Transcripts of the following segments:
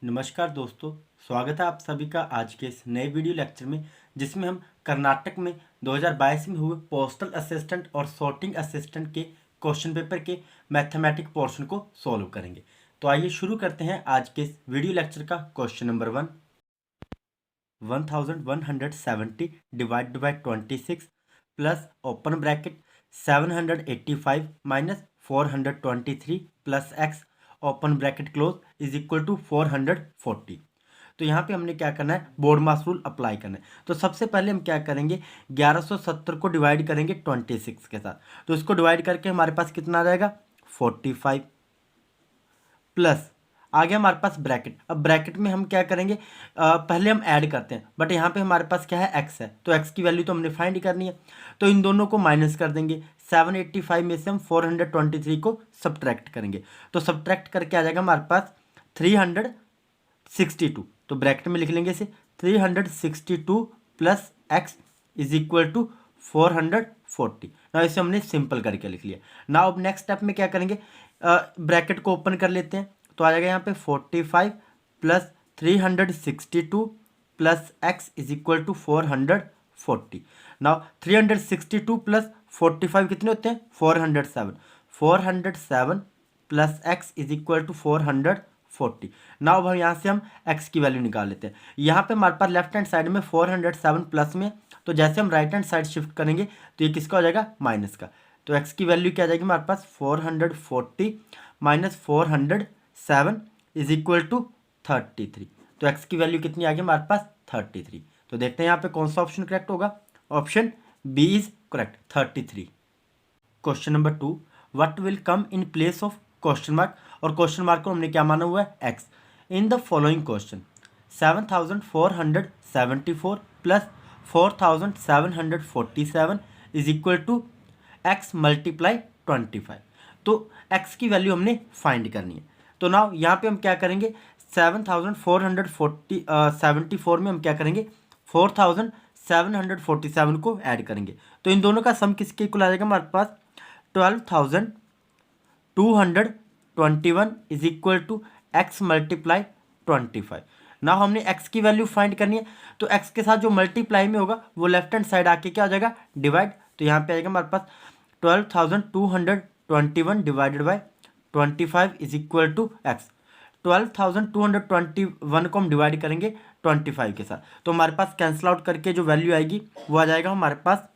नमस्कार दोस्तों, स्वागत है आप सभी का आज के इस नए वीडियो लेक्चर में, जिसमें हम कर्नाटक में 2022 में हुए पोस्टल असिस्टेंट और सॉर्टिंग असिस्टेंट के क्वेश्चन पेपर के मैथमेटिक पोर्शन को सॉल्व करेंगे। तो आइए शुरू करते हैं आज के इस वीडियो लेक्चर का। Question number 1170 divided by 26 plus open bracket 785 minus 423 plus x open bracket close is equal to 440। तो यहाँ पे हमने क्या करना है, बोर्ड मास रूल अप्लाई करना है। तो सबसे पहले हम क्या करेंगे, 1170 को डिवाइड करेंगे 26 के साथ। तो इसको डिवाइड करके हमारे पास कितना आ जाएगा, 45 प्लस आ गया हमारे पास ब्रैकेट। अब ब्रैकेट में हम क्या करेंगे, पहले हम ऐड करते हैं, बट यहाँ पे हमारे पास क्या है, एक्स है, तो एक्स की वैल्यू तो हमने फाइंड करनी है। तो इन दोनों को माइनस कर देंगे। 785 में से हम 423 को सब्ट्रैक्ट करेंगे, तो सब्ट्रैक्ट करके आ जाएगा हमारे पास 362। तो ब्रैकेट में लिख लेंगे इसे 362 plus x is equal to 440। ना इसे हमने सिंपल करके लिख लिया। ना अब नेक्स्ट स्टेप में क्या करेंगे, ब्रैकेट को ओपन कर लेते हैं। तो आ जाएगा यहाँ पे 45 plus 362 plus x is equal to 440। Now 362 plus 45 कितने होते हैं, 407। 407 plus x is equal to 440। Now अब यहाँ से हम एक्स की वैल्यू निकाल लेते हैं। यहाँ पे हमारे पास लेफ्ट हैंड साइड में 407 प्लस में, तो जैसे हम राइट हैंड साइड शिफ्ट करेंगे तो ये किसका हो जाएगा, माइनस का। तो एक्स की वैल्यू क्या आ जाएगी हमारे पास, 440 माइनस 407 इज इक्वल टू 33। तो एक्स की वैल्यू कितनी आ गई हमारे पास, 33। तो देखते हैं यहाँ पे कौन सा ऑप्शन करेक्ट होगा। Option B is correct, 33। Question number 2, what will come in place of question mark. और क्वेश्चन मार्क को हमने क्या माना हुआ है, x. In the following question 7474 plus 4747 is equal to x multiply 25। तो एक्स की वैल्यू हमने फाइंड करनी है। तो नाउ यहाँ पे हम क्या करेंगे, 7474 में हम क्या करेंगे, 4747 को ऐड करेंगे। तो इन दोनों का सम किसके इक्वल आ जाएगा हमारे पास, 12221 is equal to x multiply 25। ना हमने x की वैल्यू फाइंड करनी है, तो x के साथ जो मल्टीप्लाई में होगा वो लेफ्ट हैंड साइड आके क्या हो जाएगा, डिवाइड। तो यहाँ पे आएगा हमारे पास 12221 divided by 25 is equal to x. 12221 को हम डिवाइड करेंगे 25 के साथ, तो हमारे पास कैंसिल आउट करके जो वैल्यू आएगी वो आ जाएगा हमारे पास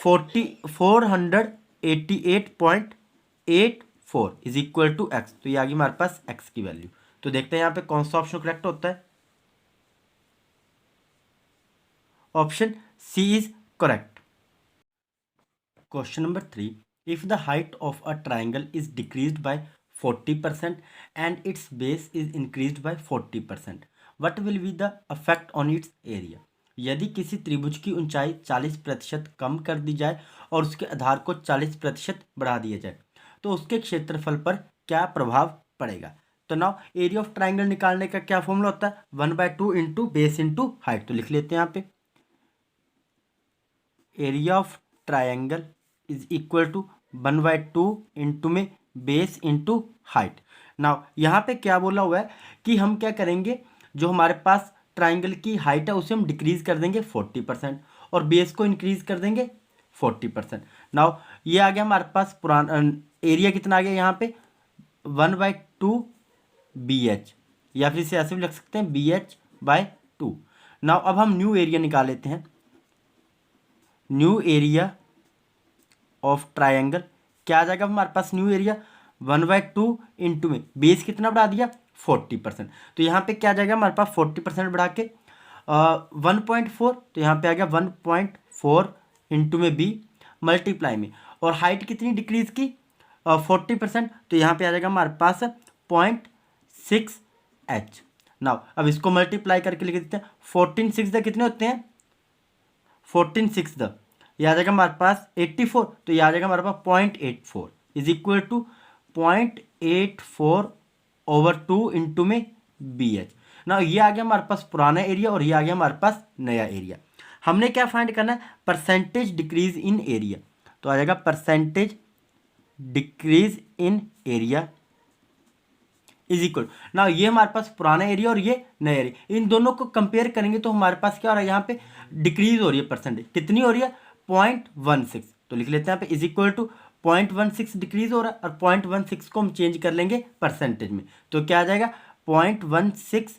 488.84 इज इक्वल टू एक्स। तो ये आ गई हमारे पास एक्स की वैल्यू। तो देखते हैं यहाँ पे कौन सा ऑप्शन करेक्ट होता है। Option C is correct. Question number 3, if the height of a triangle is decreased by 40% and its base is increased by 40%, what will be the effect on its area. यदि किसी त्रिभुज की ऊंचाई 40% कम कर दी जाए और उसके आधार को 40% बढ़ा दिया जाए तो उसके क्षेत्रफल पर क्या प्रभाव पड़ेगा। तो नाउ एरिया ऑफ ट्राइंगल निकालने का क्या फॉर्मूला होता है, 1/2 इंटू बेस इंटू हाइट। तो लिख लेते हैं यहाँ पे, area of triangle is equal to 1/2 into में बेस इंटू हाइट। नाउ यहाँ पे क्या बोला हुआ है कि हम क्या करेंगे, जो हमारे पास ट्राइंगल की हाइट है उसे हम डिक्रीज कर देंगे 40% और बेस को इंक्रीज कर देंगे 40%। नाउ ये आ गया हमारे पास पुराना एरिया कितना आ गया यहाँ पे, 1/2 BH, या फिर इसे ऐसे भी लिख सकते हैं BH/2। नाउ अब हम न्यू एरिया निकाल लेते हैं। न्यू एरिया ऑफ ट्राइंगल क्या आ जाएगा हमारे पास, न्यू एरिया 1/2 इंटू में बेस कितना बढ़ा दिया 40%। तो यहाँ पे क्या आ जाएगा हमारे पास 40% बढ़ा के 1.4, तो यहाँ पे आ गया 1.4 इंटू में बी मल्टीप्लाई में, और हाइट कितनी डिक्रीज की 40%, तो यहाँ पे आ जाएगा हमारे पास 0.6h। नाउ अब इसको मल्टीप्लाई करके लिख देते हैं, 14 कितने होते हैं, 14 ये आ जाएगा हमारे पास 84, तो ये आ जाएगा हमारे पास 0.84 इज इक्वल टू 0.84/2 इंटू में BH। ना ये आ गया हमारे पास पुराना एरिया और ये आ गया हमारे पास नया एरिया। हमने क्या फाइंड करना है, परसेंटेज डिक्रीज इन एरिया। तो आ जाएगा percentage decrease in area is equal ना, ये हमारे पास पुराना एरिया और ये नया एरिया, इन दोनों को कंपेयर करेंगे तो हमारे पास क्या हो रहा है, यहाँ पे डिक्रीज हो रही है परसेंटेज, कितनी हो रही है 0.16, तो लिख लेते हैं यहाँ पे इज इक्वल टू 0.16 डिक्रीज हो रहा है, और 0.16 को हम चेंज कर लेंगे परसेंटेज में, तो क्या आ जाएगा 0.16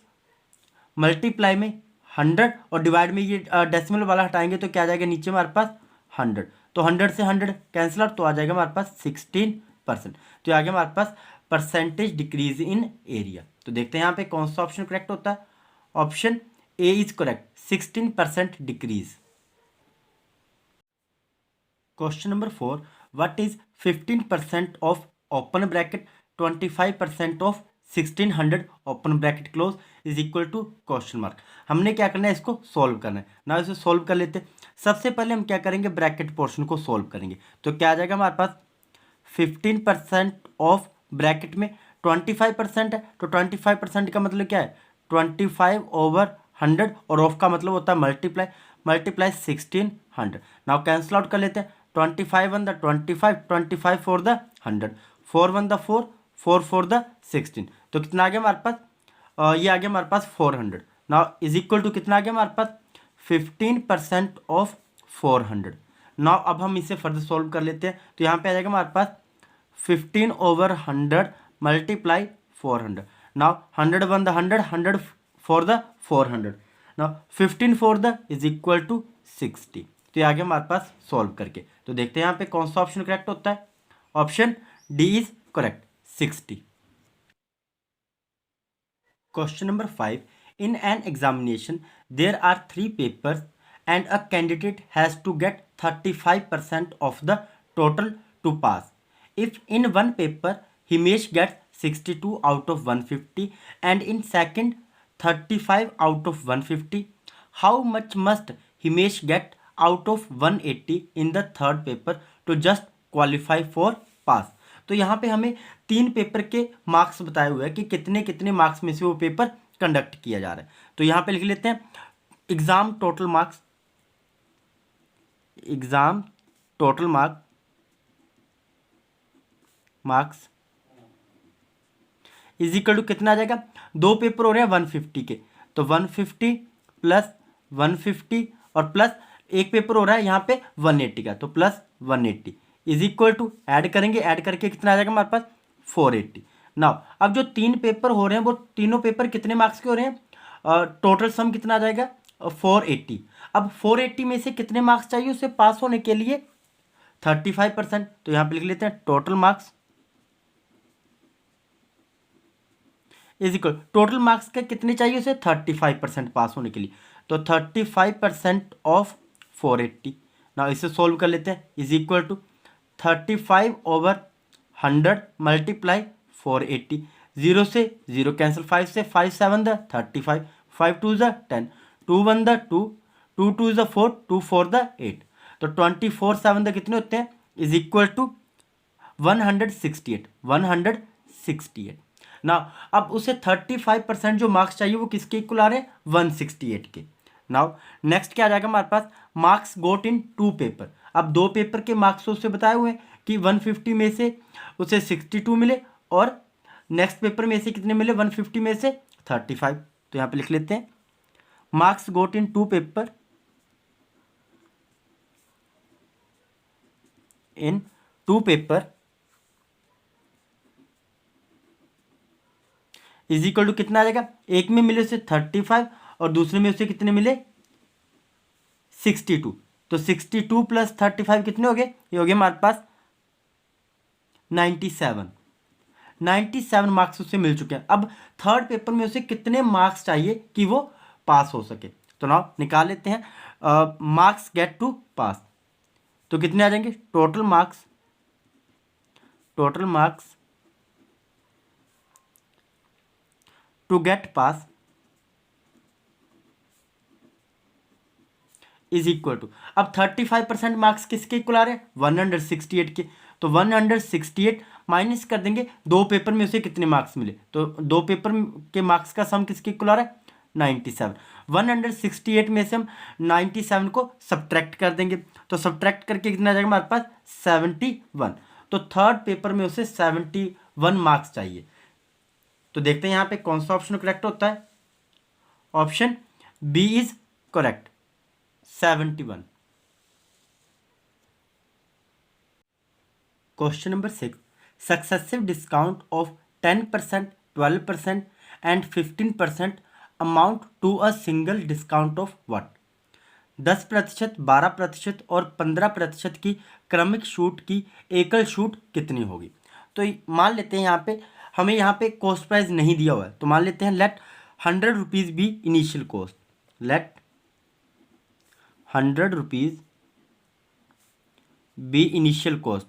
मल्टीप्लाई में 100 और डिवाइड में ये डेसिमल वाला हटाएंगे तो क्या आ जाएगा नीचे हमारे पास 100, तो 100 से 100 कैंसिल आउट, तो आ जाएगा हमारे पास 16%, तो आ गया हमारे पास परसेंटेज डिक्रीज इन एरिया। तो देखते हैं यहाँ पे कौन सा ऑप्शन करेक्ट होता है, option A is correct, 16% decrease. Question number 4, what is 15% of open bracket 25% of 1600 open bracket close is equal to question mark. हमने क्या करना है, इसको सॉल्व करना है ना, इसे सॉल्व कर लेते हैं। सबसे पहले हम क्या करेंगे, ब्रैकेट पोर्शन को सॉल्व करेंगे, तो क्या आ जाएगा हमारे पास 15% ऑफ ब्रैकेट में 25% है, तो 25% का मतलब क्या है 25/100, और ऑफ का मतलब होता है multiply, multiply 1600, now cancel out कर लेते हैं, 25 1 द 25, 25 4 द 100, 4 1 द 4, 4 4 द 16, तो कितना आ गया हमारे पास, ये आ गया हमारे पास 400, नाउ इज इक्वल टू कितना आ गया हमारे पास 15% ऑफ 400। नाउ अब हम इसे फर्दर सॉल्व कर लेते हैं, तो यहाँ पे आ जाएगा हमारे पास 15/100 मल्टीप्लाई 400, नाउ 100 1 द 100, 100 4 द 400, नाउ 15 4 द इज इक्वल टू 60, तो ये आ गया हमारे पास सॉल्व करके। तो देखते हैं यहाँ पे कौन सा ऑप्शन करेक्ट होता है, option D is correct 60। Question number 5, in an examination there are 3 papers and a candidate has to get 35% of the total to pass. If in one paper Himesh gets 62 out of 150 and in second 35 out of 150, how much must Himesh get out of 180 in the third paper to just qualify for pass? तो यहाँ पे हमें 3 paper के marks बताए हुए हैं कि कितने कितने मार्क्स में से वो पेपर कंडक्ट किया जा रहा है, तो यहाँ पे लिख लेते हैं exam total marks, exam total marks is equal to कितना आ जाएगा, 2 पेपर हो रहे हैं 150 के, तो 150 प्लस 150 और प्लस एक पेपर हो रहा है यहाँ पे 180 का, तो plus 180 is equal to add करेंगे, ऐड करके कितना आ जाएगा हमारे पास 480। नाउ अब जो 3 पेपर हो रहे हैं वो तीनों पेपर कितने मार्क्स के हो रहे हैं, टोटल सम कितना आ जाएगा 480। अब 480 में से कितने मार्क्स चाहिए उसे पास होने के लिए 35%, तो यहाँ पे लिख लेते हैं total marks is equal, total marks के कितने चाहिए उसे 35% पास होने के लिए, तो 35% ऑफ 480, ना इसे सोल्व कर लेते हैं इज इक्वल टू 35/100 मल्टीप्लाई 480, 0 से 0 कैंसिल, 5 से 5 7 the 35, 5 2 the 10, 2 1 the 2, 2 2 the 4, 2 4 the 8, तो 24 7 द कितने होते हैं इज इक्वल टू 168 ना। अब उसे 35% जो मार्क्स चाहिए वो किसके इक्वल आ रहे हैं 168 के। नाउ नेक्स्ट क्या आ जाएगा हमारे पास, मार्क्स गोट इन 2 पेपर, अब 2 पेपर के मार्क्स उससे बताए हुए हैं कि 150 में से उसे 62 मिले और नेक्स्ट पेपर में से कितने मिले 150 में से 35, तो यहाँ पे लिख लेते हैं marks got in 2 paper in 2 paper is equal to कितना आ जाएगा, एक में मिले उसे 35 और दूसरे में उसे कितने मिले 62, तो 62 प्लस 35 कितने हो गए, ये हो गए हमारे पास 97 मार्क्स उसे मिल चुके हैं। अब थर्ड पेपर में उसे कितने मार्क्स चाहिए कि वो पास हो सके, तो ना निकाल लेते हैं मार्क्स गेट टू पास, तो कितने आ जाएंगे total marks to get pass is equal to, अब 35% मार्क्स किसके इक्वल आ रहे हैं 168 के, तो 168 माइनस कर देंगे 2 पेपर में उसे कितने मार्क्स मिले, तो 2 पेपर के मार्क्स का सम किसके इक्वल आ रहा है 97, 168 में से हम 97 को सब्ट्रैक्ट कर देंगे, तो सब्ट्रैक्ट करके कितना आ जाएगा हमारे पास 71, तो थर्ड पेपर में उसे 71 मार्क्स चाहिए, तो देखते हैं यहाँ पे कौन सा ऑप्शन करेक्ट होता है। Option B is correct, 71। Question number 6, successive discount of 10%, 12% and 15% amount to a single discount of what. 10%, 12% और 15% की क्रमिक छूट की एकल छूट कितनी होगी। तो मान लेते हैं यहाँ पे हमें यहाँ पे कॉस्ट प्राइस नहीं दिया हुआ है, तो मान लेते हैं let 100 rupees be initial cost, let 100 rupees be initial cost,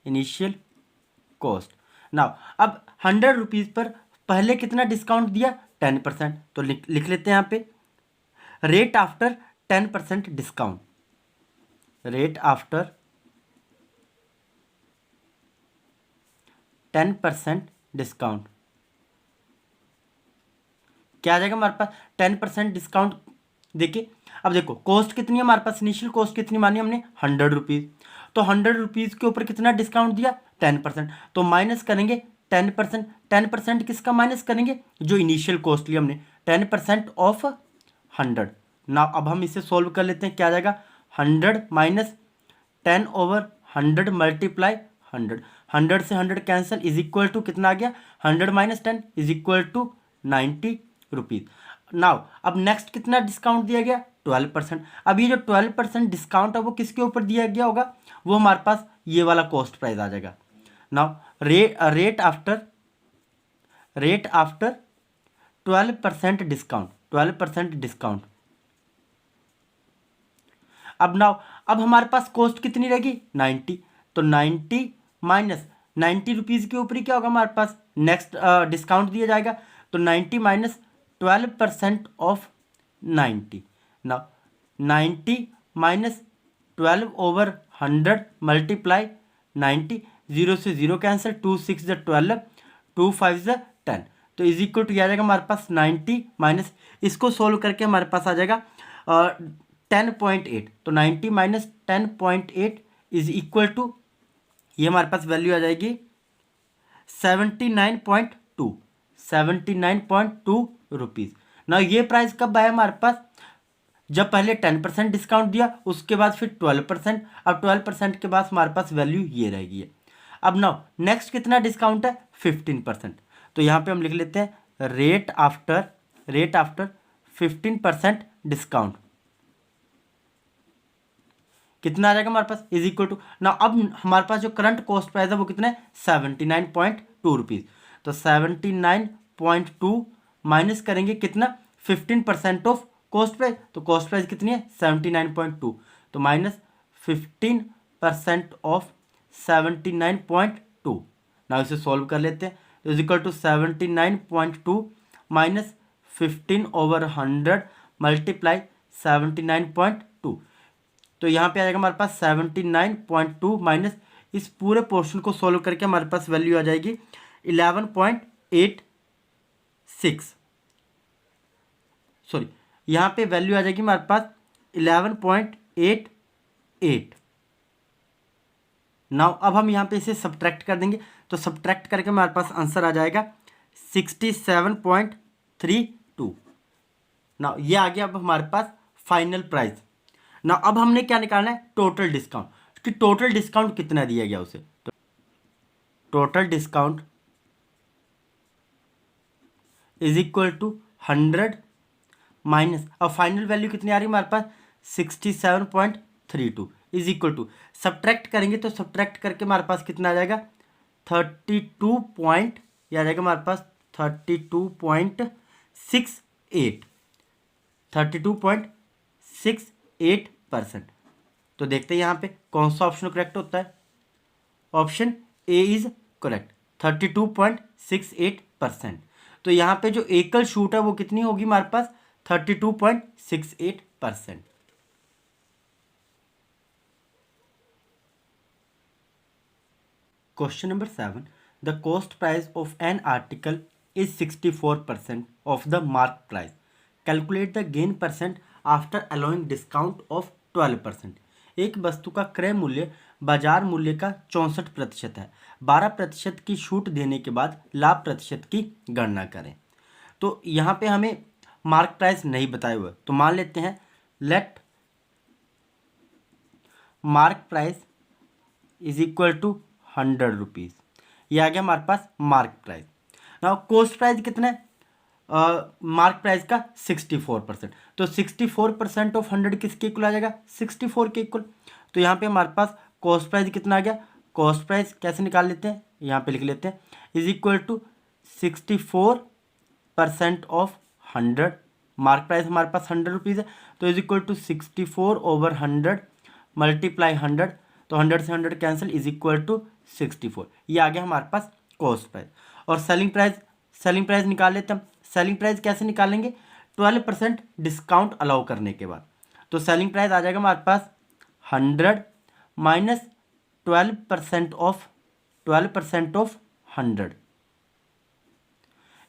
initial cost. Now अब 100 रुपीज़ पर पहले कितना डिस्काउंट दिया, 10%। तो लिख लेते हैं यहाँ पे rate after 10% discount, rate after 10% discount क्या आ जाएगा हमारे पास, 10% डिस्काउंट। देखिए अब देखो कॉस्ट कितनी है हमारे पास, इनिशियल कॉस्ट कितनी मानी हमने, 100 रुपीज़। तो 100 रुपीज़ के ऊपर कितना डिस्काउंट दिया, 10%। तो माइनस करेंगे 10%, 10% किसका माइनस करेंगे, जो इनिशियल कॉस्ट लिया हमने, 10% ऑफ 100। ना अब हम इसे सॉल्व कर लेते हैं, क्या आ जाएगा, 100 माइनस 10/100 मल्टीप्लाई 100, 100 से 100 कैंसिल इज इक्वल टू कितना आ गया, 100 minus 10 is equal to 90 rupees. Now अब नेक्स्ट कितना डिस्काउंट दिया गया, 12%। अब ये जो 12% डिस्काउंट है वो किसके ऊपर दिया गया होगा, वो हमारे पास ये वाला कॉस्ट प्राइस आ जाएगा। Now rate after 12% discount, 12% discount. अब नाउ अब हमारे पास कॉस्ट कितनी रहेगी, 90। तो 90 माइनस 90 रुपीज़ के ऊपर ही क्या होगा हमारे पास, नेक्स्ट डिस्काउंट दिया जाएगा। तो 90 minus 12% of 90। Now 90 minus 12/100 multiply 90, 0 से 0 कैंसिल, 2 6 ज़ 12, 2 5 ज़ 10। तो इज इक्वल टू आ जाएगा हमारे पास 90 माइनस, इसको सोल्व करके हमारे पास आ जाएगा 10.8। तो 90 माइनस 10.8 इज इक्वल टू, ये हमारे पास वैल्यू आ जाएगी 79.2, 79.2 रुपीज़। ना ये प्राइस कब आया हमारे पास, जब पहले 10% डिस्काउंट दिया, उसके बाद फिर 12%, अब 12% के बाद हमारे पास वैल्यू ये रहेगी। अब नाउ नेक्स्ट कितना डिस्काउंट है, 15%। तो यहाँ पे हम लिख लेते हैं रेट आफ्टर 15% डिस्काउंट कितना आ जाएगा हमारे पास, इज इक्वल टू। ना अब हमारे पास जो करंट कॉस्ट प्राइस है वो कितना है, 79.2 रुपीज़। तो 79.2 माइनस करेंगे कितना, 15% ऑफ कॉस्ट प्राइस। तो कॉस्ट प्राइस कितनी है, 79.2। तो माइनस 15% ऑफ 79.2। ना इसे सॉल्व कर लेते हैं। तो is equal to 79.2 minus 15/100 multiply 79.2। तो यहाँ पे आ जाएगा हमारे पास 79.2 माइनस, इस पूरे पोर्शन को सॉल्व करके हमारे पास वैल्यू आ जाएगी 11.86। सॉरी, यहाँ पे वैल्यू आ जाएगी हमारे पास 11.88। नाउ अब हम यहाँ पे इसे सब्ट्रैक्ट कर देंगे। तो सब्ट्रैक्ट करके हमारे पास आंसर आ जाएगा 67.32। नाउ ये आ गया अब हमारे पास फाइनल प्राइस। ना अब हमने क्या निकालना है, टोटल डिस्काउंट कि टोटल डिस्काउंट कितना दिया गया उसे। तो total discount is equal to 100 minus, अब फाइनल वैल्यू कितनी आ रही है हमारे पास, 67.32 इज इक्वल टू, सब्ट्रैक्ट करेंगे तो सब्ट्रैक्ट करके हमारे पास कितना आ जाएगा, 32 पॉइंट, यह आ जाएगा हमारे पास 32.68, 32.68%। तो देखते हैं यहाँ पे कौन सा ऑप्शन करेक्ट होता है। Option A is correct, 32.68%। तो यहाँ पे जो एकल छूट है वो कितनी होगी हमारे पास, 32.68%। Question number 7, the cost price of an article is 64% of the mark price, calculate the gain percent after allowing discount of 12%। एक वस्तु का क्रय मूल्य बाजार मूल्य का 64% है, 12% की छूट देने के बाद लाभ प्रतिशत की गणना करें। तो यहाँ पे हमें मार्क प्राइस नहीं बताए हुए, तो मान लेते हैं let mark price is equal to 100 rupees. ये आ गया हमारे पास mark price. Now cost price कितना है मार्क प्राइस का 64%, तो 64% ऑफ 100 किसके इक्वल आ जाएगा 64 के इक्वल। तो यहाँ पे हमारे पास कॉस्ट प्राइस कितना आ गया, कॉस्ट प्राइस कैसे निकाल लेते हैं, यहाँ पे लिख लेते हैं is equal to 64% of 100। Mark price हमारे पास 100 रुपीज़ है, तो इज इक्वल टू 64/100 मल्टीप्लाई 100, तो 100 से 100 कैंसिल इज इक्वल टू 64। ये आ गया हमारे पास कॉस्ट प्राइस। और सेलिंग प्राइस निकाल लेते हैं। सेलिंग प्राइस कैसे निकालेंगे, 12% डिस्काउंट अलाउ करने के बाद। तो सेलिंग प्राइस आ जाएगा हमारे पास 100 minus 12% of 100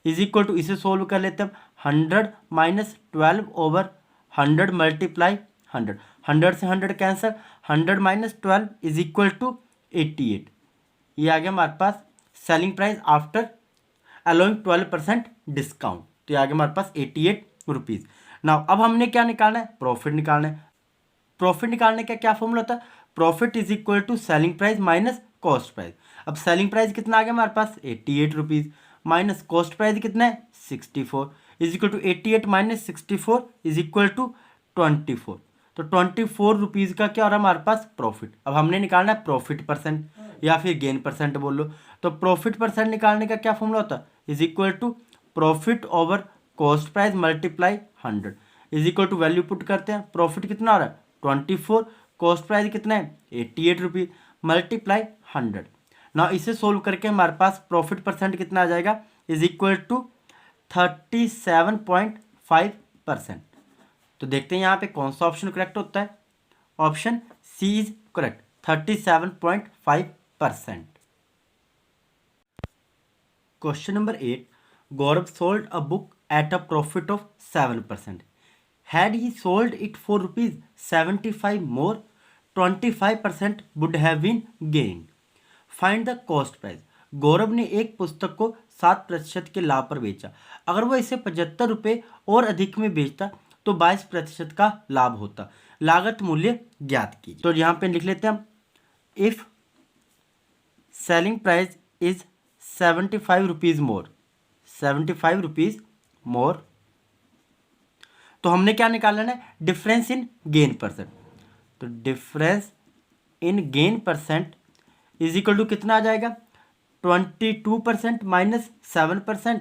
is equal to, इसे सोल्व कर लेते हैं 100 माइनस 12/100 मल्टीप्लाई 100, 100 से 100 cancel, 100 minus 12 is equal to 88। ये आ गया हमारे पास selling price after allowing 12% discount. तो ये आ गया हमारे पास 88 रुपीज़। नाउ अब हमने क्या निकालना है, प्रॉफिट निकालना है। प्रॉफिट निकालने का क्या फॉर्मूला होता है, profit is equal to selling price minus cost price. अब सेलिंग प्राइस कितना आ गया हमारे पास 88 रुपीज़ माइनस कॉस्ट प्राइस कितना है 64 is equal to 88 minus 64 is equal to 24। तो 24 रुपीज़ का क्या हो रहा है हमारे पास प्रॉफिट। अब हमने निकालना है प्रॉफिट परसेंट या फिर गेन परसेंट बोल लो। तो प्रॉफिट परसेंट निकालने का क्या फॉर्मूला होता है, is equal to profit over cost price multiply 100 is equal to value put करते हैं। प्रॉफिट कितना आ रहा है 24, कॉस्ट प्राइस कितना है 88 रुपीज़ मल्टीप्लाई 100। ना इसे सोल्व करके हमारे पास प्रॉफिट परसेंट कितना आ जाएगा इज इक्वल टू 37.5%। तो देखते हैं यहाँ पे कौन सा ऑप्शन करेक्ट होता है, option C is correct 37.5%। Question number 8, Gaurav sold a book at a profit of 7%. Had he sold it for ₹75 more, 25% would have been gained. Find the cost price. गौरव ने एक पुस्तक को 7% के लाभ पर बेचा। अगर वो इसे 75 रुपये और अधिक में बेचता तो 22% का लाभ होता। लागत मूल्य ज्ञात कीजिए। तो यहाँ पे लिख लेते हैं हम, if selling price is 75 rupees more, 75 rupees more, तो हमने क्या निकालना है डिफरेंस इन गेन परसेंट। तो difference in gain percent is equal to कितना आ जाएगा 22% माइनस 7%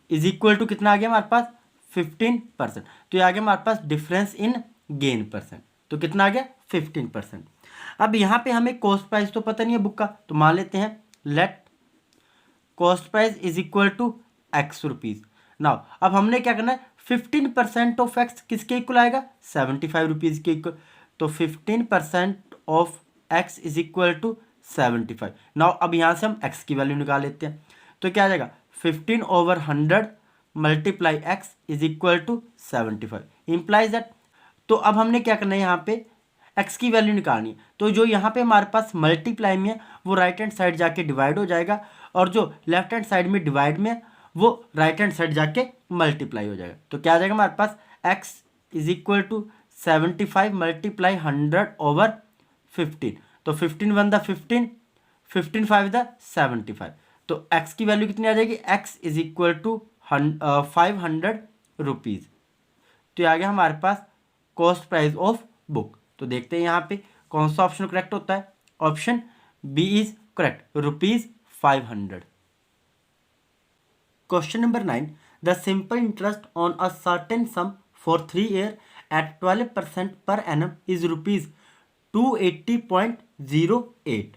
इज इक्वल टू कितना आ गया हमारे पास 15%। तो ये आ गया हमारे पास डिफरेंस इन गेन परसेंट। तो कितना आ गया 15%। अब यहाँ पे हमें कॉस्ट प्राइस तो पता नहीं है बुक का, तो मान लेते हैं let cost price is equal to x rupees. Now अब हमने क्या करना है 15% ऑफ एक्स किसके इक्वल आएगा 75 रुपीज़ के इक्वल। तो 15% of x is equal to 75। Now अब यहाँ से हम एक्स की वैल्यू निकाल लेते हैं। तो क्या आ जाएगा 15/100 multiply x is equal to 75 implies that. तो अब हमने क्या करना है यहाँ पे एक्स की वैल्यू निकालनी है। तो जो यहाँ पे हमारे पास मल्टीप्लाई में है वो राइट हैंड साइड जाके डिवाइड हो जाएगा, और जो लेफ्ट हैंड साइड में डिवाइड में है वो राइट हैंड साइड जाके मल्टीप्लाई हो जाएगा। तो क्या आ जाएगा हमारे पास x is equal to 75 multiply 100/15। तो 15 1 द 15, 15 5 द 75। तो x की वैल्यू कितनी आ जाएगी x is equal to 500 rupees. तो ये आ गया हमारे पास कॉस्ट प्राइस ऑफ बुक। तो देखते हैं यहाँ पे कौन सा ऑप्शन करेक्ट होता है, option B is correct ₹500। Question number 9. The simple interest on a certain sum for 3 years at 12% per annum is ₹280.08.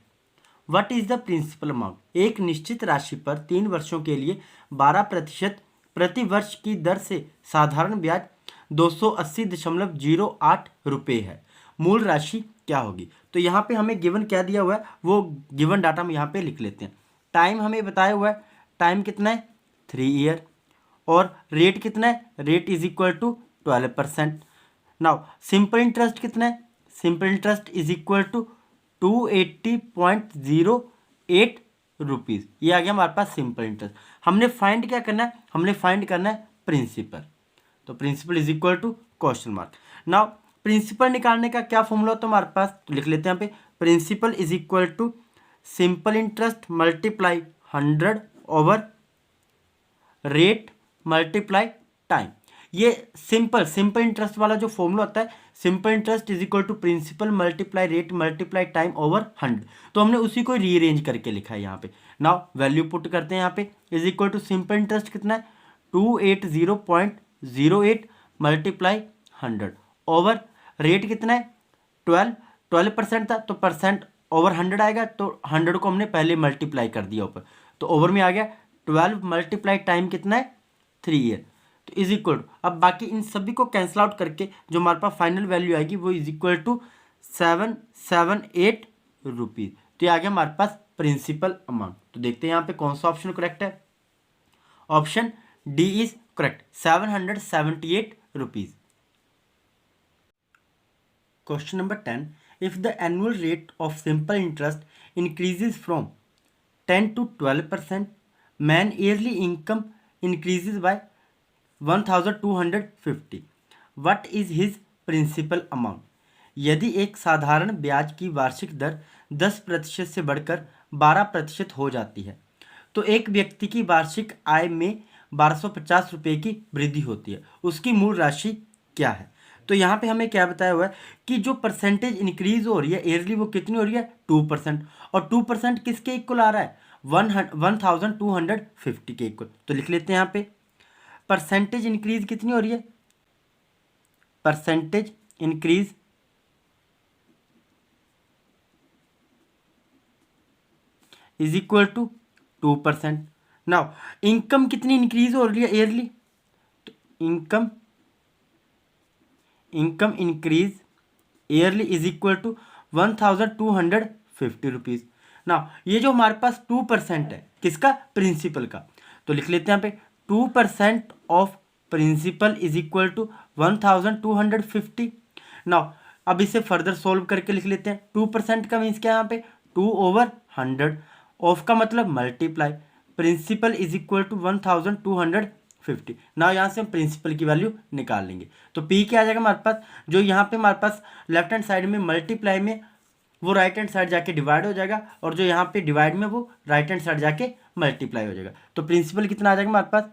What is the principal amount? एक निश्चित राशि पर 3 वर्षों के लिए 12% प्रति वर्ष की दर से साधारण ब्याज 280.08 रुपये है। मूल राशि क्या होगी? तो यहाँ पे हमें गिवन क्या दिया हुआ है वो गिवन डाटा हम यहाँ पे लिख लेते हैं। टाइम हमें बताया हुआ है, टाइम कितना है 3 ईयर, और रेट कितना है rate is equal to 12%। Now simple interest कितना है, simple interest is equal to 280.08 rupees. ये आ गया हमारे पास सिंपल इंटरेस्ट। हमने फाइंड क्या करना है, हमने फाइंड करना है प्रिंसिपल। तो principal is equal to question mark. Now principal निकालने का क्या फॉर्मूला होता है हमारे पास, तो लिख लेते हैं यहाँ पे, principal is equal to simple interest multiply 100 over rate multiply time. ये सिंपल इंटरेस्ट वाला जो फॉर्मूला होता है, simple interest is equal to principal multiply rate multiply time over 100, तो हमने उसी को रीअरेंज करके लिखा है यहाँ पे। नाउ वैल्यू पुट करते हैं यहाँ पे, is equal to simple interest कितना है 280.08 मल्टीप्लाई 100 ओवर रेट कितना है 12% था, तो परसेंट ओवर 100 आएगा, तो 100 को हमने पहले मल्टीप्लाई कर दिया ऊपर, तो ओवर में आ गया 12 मल्टीप्लाई टाइम कितना है 3 ईयर, तो इज इक्वल टू, अब बाकी इन सभी को कैंसिल आउट करके जो हमारे पास फाइनल वैल्यू आएगी वो इज इक्वल टू 778 रुपीज़। तो ये आ गया हमारे पास प्रिंसिपल अमाउंट। तो देखते हैं यहाँ पे कौन सा ऑप्शन करेक्ट है। Option D is correct, 778 rupees. Question number 10, if the annual rate of simple interest increases from 10 to 12%, man yearly income increases by 1250, what is his principal amount? यदि एक साधारण ब्याज की वार्षिक दर 10% से बढ़कर 12% हो जाती है तो एक व्यक्ति की वार्षिक आय में 1250 रुपये की वृद्धि होती है, उसकी मूल राशि क्या है। तो यहाँ पे हमें क्या बताया हुआ है कि जो परसेंटेज इंक्रीज हो रही है ईयरली वो कितनी हो रही है 2%, और 2% किसके इक्वल आ रहा है 1250 के इक्वल। तो लिख लेते हैं यहाँ पे परसेंटेज इंक्रीज कितनी हो रही है, percentage increase is equal to 2%। Now income कितनी इंक्रीज हो रही है ईयरली, तो income increase yearly is equal to 1250 rupees. ना ये जो हमारे पास 2% है किसका, प्रिंसिपल का, तो लिख लेते हैं यहाँ पे 2% of principal is equal to 1250। Now अब इसे फर्दर सोल्व करके लिख लेते हैं। 2% का मीन्स क्या यहाँ पे 2/100, ऑफ का मतलब multiply, principal is equal to 1250। ना यहाँ से हम प्रिंसिपल की वैल्यू निकाल लेंगे, तो पी क्या आ जाएगा हमारे पास, जो यहाँ पे हमारे पास लेफ्ट हैंड साइड में मल्टीप्लाई में वो राइट हैंड साइड जाके डिवाइड हो जाएगा, और जो यहाँ पे डिवाइड में वो राइट हैंड साइड जाके मल्टीप्लाई हो जाएगा। तो प्रिंसिपल कितना आ जाएगा हमारे पास,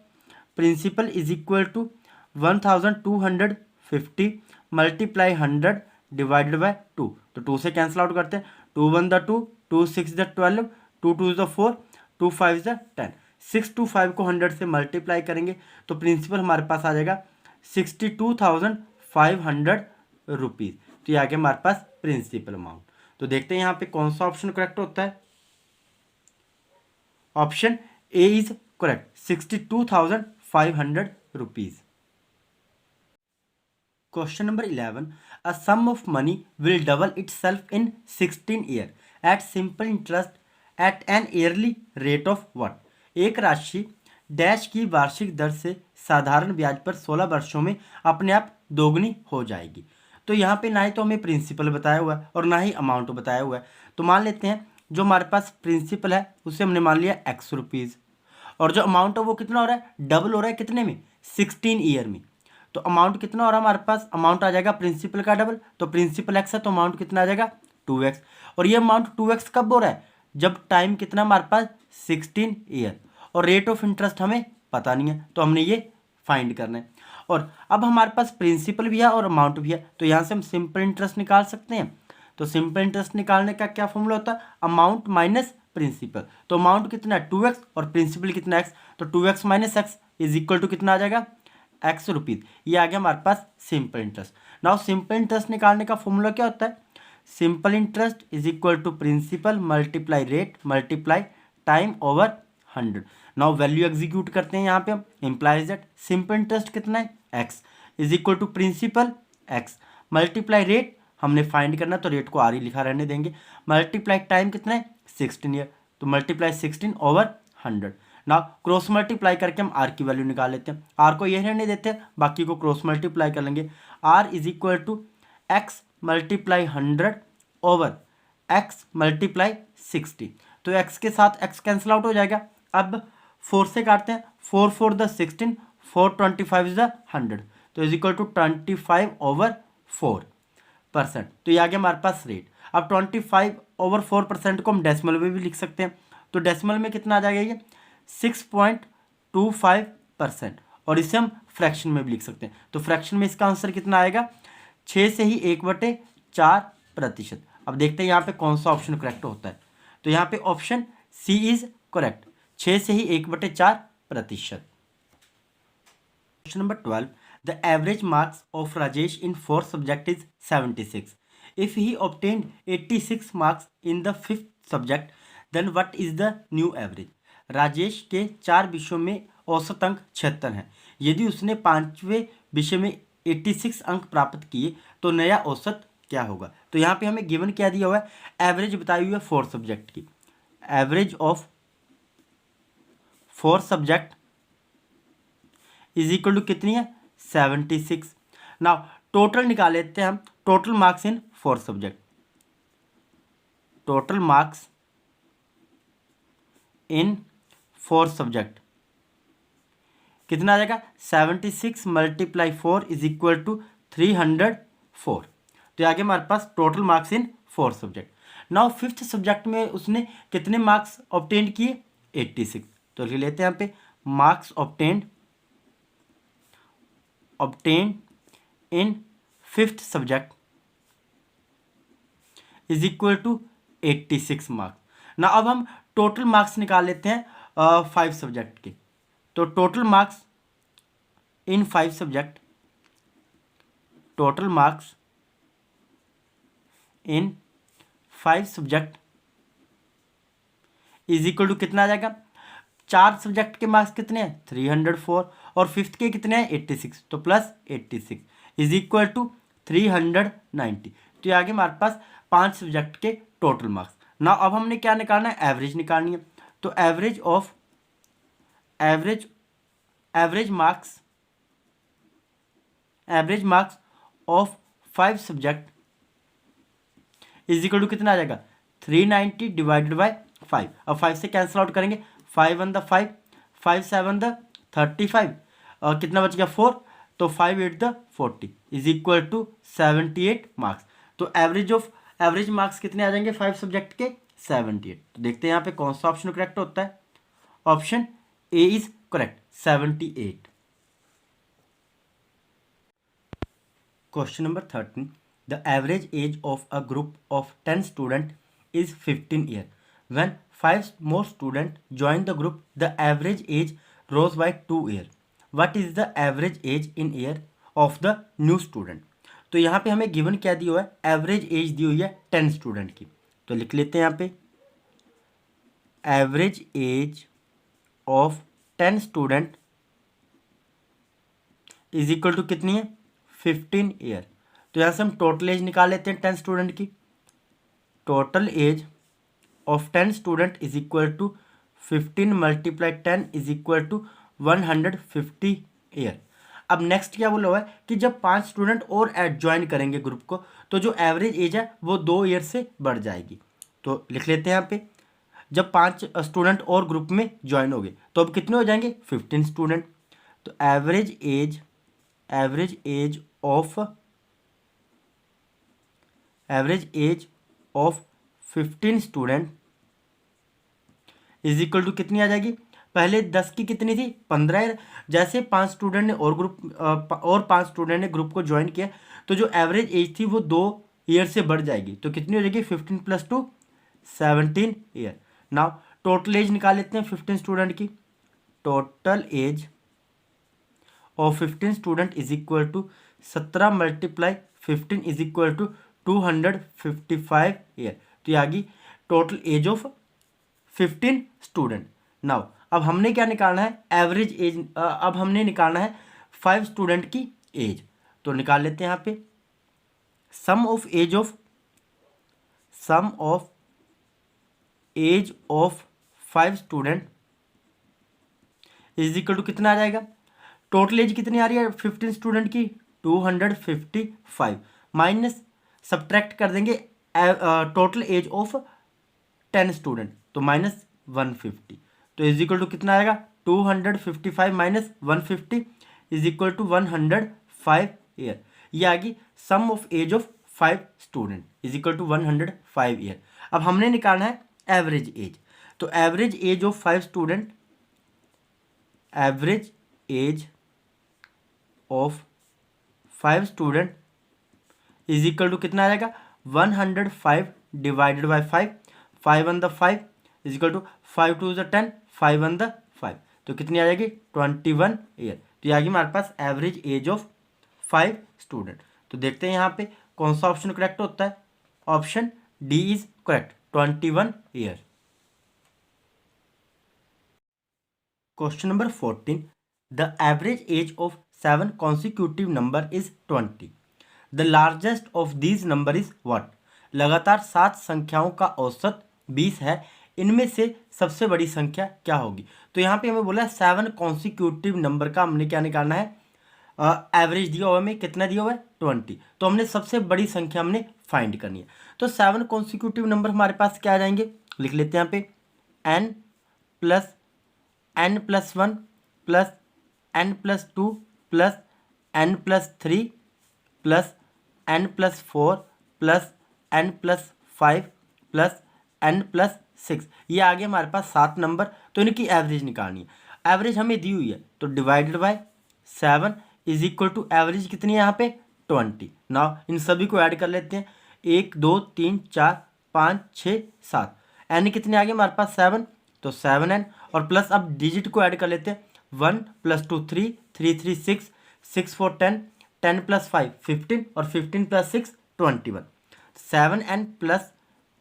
principal is equal to 1250 multiply 100 divided by 2, तो 2 से कैंसिल आउट करते हैं, 2 1 द 2, 2 6 द 12, 2 2 द 4, 2 5 द 10, 625 को 100 से मल्टीप्लाई करेंगे तो प्रिंसिपल हमारे पास आ जाएगा 62,500 रुपीज़। तो ये आ गया हमारे पास प्रिंसिपल अमाउंट। तो देखते हैं यहाँ पे कौन सा ऑप्शन करेक्ट होता है। Option A is correct, 62,500 rupees. Question number 11, a sum of money will double itself in 16 year at simple interest at an yearly rate of what. एक राशि डैश की वार्षिक दर से साधारण ब्याज पर 16 वर्षों में अपने आप दोगुनी हो जाएगी। तो यहाँ पे ना ही तो हमें प्रिंसिपल बताया हुआ है और ना ही अमाउंट बताया हुआ है, तो मान लेते हैं जो हमारे पास प्रिंसिपल है उसे हमने मान लिया x रुपीज़, और जो अमाउंट है वो कितना हो रहा है, डबल हो रहा है कितने में, 16 ईयर में। तो अमाउंट कितना हो रहा है हमारे पास, अमाउंट आ जाएगा प्रिंसिपल का डबल, तो प्रिंसिपल x है तो अमाउंट कितना आ जाएगा 2x, और ये अमाउंट 2x कब हो रहा है, जब टाइम कितना हमारे पास 16 ईयर, और रेट ऑफ इंटरेस्ट हमें पता नहीं है तो हमने ये फाइंड करना है। और अब हमारे पास प्रिंसिपल भी है और अमाउंट भी है, तो यहाँ से हम सिंपल इंटरेस्ट निकाल सकते हैं। तो सिंपल इंटरेस्ट निकालने का क्या फॉर्मूला होता है, अमाउंट माइनस प्रिंसिपल। तो अमाउंट कितना है 2x और प्रिंसिपल कितना x, तो 2x minus x is equal to कितना आ जाएगा x रुपीज़। ये आ गया हमारे पास simple interest. Now simple interest निकालने का फॉर्मूला क्या होता है, simple interest is equal to principal multiply rate multiply time over 100। Now value execute करते हैं यहाँ पे हम, इम्प्लाइज दैट सिंपल इंटरेस्ट कितना है x is equal to principal x multiply rate हमने फाइंड करना, तो रेट को आर ही लिखा रहने देंगे, मल्टीप्लाई टाइम कितना है 16 ईयर, तो multiply 16 over 100। Now cross multiply करके हम आर की वैल्यू निकाल लेते हैं, आर को ये रहने देते हैं, बाकी को क्रॉस मल्टीप्लाई कर लेंगे। R is equal to x multiply 100 over x multiply 60। तो x के साथ x कैंसिल आउट हो जाएगा। अब 4 से काटते हैं, 4 4 द 16, 4 25 इज द 100, तो इज इक्वल टू 25/4%। तो ये आ गया हमारे पास रेट। अब 25/4% को हम डेसिमल में भी लिख सकते हैं। तो डेसिमल में कितना आ जाएगा ये 6.25%, और इसे हम फ्रैक्शन में भी लिख सकते हैं। तो फ्रैक्शन में इसका आंसर कितना आएगा 6 से ही 1/4%। अब देखते हैं यहाँ पे कौन सा ऑप्शन करेक्ट होता है। तो यहाँ पे ऑप्शन सी इज करेक्ट, 6 से ही 1/4%। Question number 12, the average marks of Rajesh in 4 subject is 76। If he obtained 86 marks in the 5th subject, then what is the new average. Rajesh के 4 विषयों में औसत अंक 76 हैं। यदि उसने 5वें विषय में 86 अंक प्राप्त किए तो नया औसत क्या होगा। तो यहाँ पे हमें गिवन क्या दिया हुआ है, एवरेज बताई हुई है 4 सब्जेक्ट की। Average of 4 subject is equal to कितनी है 76। नाउ टोटल निकाल लेते हैं हम, total marks in 4 subject. Total marks in 4 subject कितना आ जाएगा 76 मल्टीप्लाई 4 इज इक्वल टू 304। तो आगे हमारे पास total marks in 4 subject. Now 5th subject में उसने कितने मार्क्स ऑब्टेन किए 86। तो लिख लेते हैं यहाँ पे marks obtained in 5th subject is equal to 86 marks. ना अब हम टोटल मार्क्स निकाल लेते हैं 5 सब्जेक्ट के। तो total marks in 5 subject, total marks in 5 subject is equal to कितना आ जाएगा, 4 सब्जेक्ट के मार्क्स कितने हैं 304 और 5th के कितने हैं 86, तो प्लस 86 इज इक्वल टू 390। तो ये आगे हमारे पास 5 सब्जेक्ट के टोटल मार्क्स। ना अब हमने क्या निकालना है, एवरेज निकालनी है। तो average of average marks of 5 subject is equal to कितना आ जाएगा 390 डिवाइडेड बाय 5। अब 5 से कैंसिल आउट करेंगे, 5 1 द 5, 5 7 द 35, और कितना बच गया 4, तो 5 8 द 40 इज इक्वल टू 78 मार्क्स। तो एवरेज मार्क्स कितने आ जाएंगे 5 सब्जेक्ट के 78। तो देखते हैं यहाँ पे कौन सा ऑप्शन करेक्ट होता है। Option A is correct 78। Question number 13, the average age of a group of 10 student is 15 year. When 5 more students join the group, the average age rose by 2 years. What is the average age in year of the new student? तो यहाँ पे हमें given क्या दिया हुआ है, average as the हुई है 10 स्टूडेंट की। तो लिख लेते हैं यहाँ पे average age of 10 student is equal to कितनी है 15 ईयर। तो यहाँ से हम टोटल एज निकाल लेते हैं 10 स्टूडेंट की। Total age of 10 student is equal to 15 multiply 10 is equal to 150 year. अब नेक्स्ट क्या बोला हुआ है कि जब 5 स्टूडेंट और ज्वाइन करेंगे ग्रुप को, तो जो एवरेज एज है वो 2 ईयर से बढ़ जाएगी। तो लिख लेते हैं यहाँ पे जब 5 स्टूडेंट और ग्रुप में ज्वाइन हो गए तो अब कितने हो जाएंगे 15 स्टूडेंट। तो average age of 15 student is equal to कितनी आ जाएगी, पहले 10 की कितनी थी 15। जैसे 5 स्टूडेंट ने और 5 स्टूडेंट ने ग्रुप को ज्वाइन किया तो जो एवरेज एज थी वो 2 ईयर से बढ़ जाएगी। तो कितनी हो जाएगी 15 + 2 17 ईयर। नाउ टोटल एज निकाल लेते हैं 15 स्टूडेंट की। Total age of 15 student is equal to 17 multiply 15 is equal to 255 year. तो ये आ गई total age of 15 student. Now अब हमने क्या निकालना है एवरेज एज, अब हमने निकालना है 5 स्टूडेंट की एज। तो निकाल लेते हैं यहाँ पे sum of age of 5 student is equal to कितना आ जाएगा, टोटल एज कितनी आ रही है 15 स्टूडेंट की 255 माइनस सब्ट्रैक्ट कर देंगे टोटल एज ऑफ 10 स्टूडेंट, तो -150, तो इज इक्वल टू कितना आएगा 255 minus 150 is equal to 105 year. ये आ गई sum of age of 5 student is equal to 105 year. अब हमने निकालना है एवरेज एज, तो average age of 5 student, average age of 5 student is equal to कितना आ जाएगा 105 divided by 5, 5 one the 5 is equal to 5 two the 10, 5 one the 5, तो कितनी आ जाएगी 21 ईयर। तो ये आ गई हमारे पास एवरेज एज ऑफ 5 स्टूडेंट। तो देखते हैं यहाँ पे कौन सा ऑप्शन करेक्ट होता है। Option D is correct, 21 year. Question number 14, the average age of 7 consecutive number is 20. The largest of these number is what? लगातार 7 संख्याओं का औसत 20 है, इनमें से सबसे बड़ी संख्या क्या होगी। तो यहाँ पे हमें बोला 7 कॉन्सिक्यूटिव नंबर का हमने क्या निकालना है, एवरेज दिया हुआ है, हमें कितना दिया हुआ है 20, तो हमने सबसे बड़ी संख्या हमने फाइंड करनी है। तो 7 कॉन्सिक्यूटिव नंबर हमारे पास क्या आ जाएंगे, लिख लेते हैं यहाँ पे n plus n+1 plus n+2 plus n+3 plus n+4 plus n+5 plus n+6, ये आ गया हमारे पास 7 नंबर। तो इनकी एवरेज निकालनी है। एवरेज हमें दी हुई है, तो divided by 7 is equal to average कितनी है यहाँ पे 20। नाउ इन सभी को ऐड कर लेते हैं, 1 2 3 4 5 6 7, n कितने आ गए हमारे पास 7, तो 7n, और प्लस अब डिजिट को ऐड कर लेते हैं, 1 + 2 3, 3 3 6, 6 4 10, 10 + 5 15, और 15 + 6 21, 7n plus